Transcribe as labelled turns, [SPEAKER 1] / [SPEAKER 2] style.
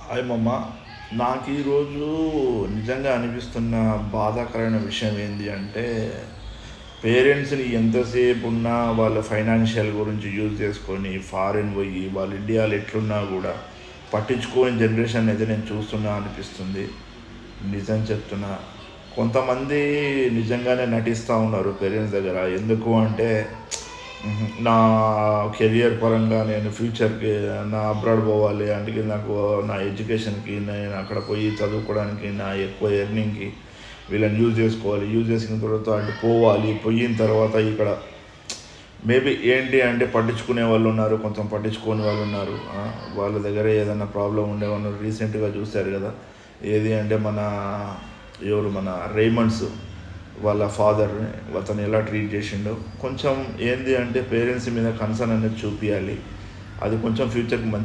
[SPEAKER 1] Hi మమ్మ. నాకు ఈరోజు నిజంగా అనిపిస్తున్న బాధాకరమైన విషయం ఏంటి అంటే, పేరెంట్స్ని ఎంతసేపు ఉన్నా వాళ్ళ ఫైనాన్షియల్ గురించి యూజ్ చేసుకొని ఫారిన్ పోయి వాళ్ళు ఇండియాలో ఎట్లున్నా కూడా పట్టించుకోని జనరేషన్ అయితే నేను చూస్తున్నా అనిపిస్తుంది. నిజం చెప్తున్నా. కొంతమంది నిజంగానే నటిస్తూ ఉన్నారు పేరెంట్స్ దగ్గర. ఎందుకు అంటే నా కెరియర్ పరంగా నేను ఫ్యూచర్కి నా అబ్రాడ్ పోవాలి, అందుకే నాకు నా ఎడ్యుకేషన్కి నేను అక్కడ పోయి చదువుకోవడానికి నా ఎక్కువ ఎర్నింగ్కి వీళ్ళని యూజ్ చేసుకోవాలి, యూజ్ చేసిన తర్వాత అటు పోవాలి, పోయిన తర్వాత ఇక్కడ మేబీ ఏంటి అంటే పట్టించుకునే వాళ్ళు ఉన్నారు, కొంచెం పట్టించుకోని వాళ్ళు ఉన్నారు. వాళ్ళ దగ్గర ఏదైనా ప్రాబ్లం ఉండేవాళ్ళు రీసెంట్గా చూశారు కదా. ఏది అంటే మన రేమండ్స్ వాళ్ళ ఫాదర్ని అతను ఎలా ట్రీట్ చేసిండో కొంచెం ఏంది అంటే పేరెంట్స్ మీద కన్సర్న్ అనేది చూపించాలి. అది కొంచెం ఫ్యూచర్కి మంచి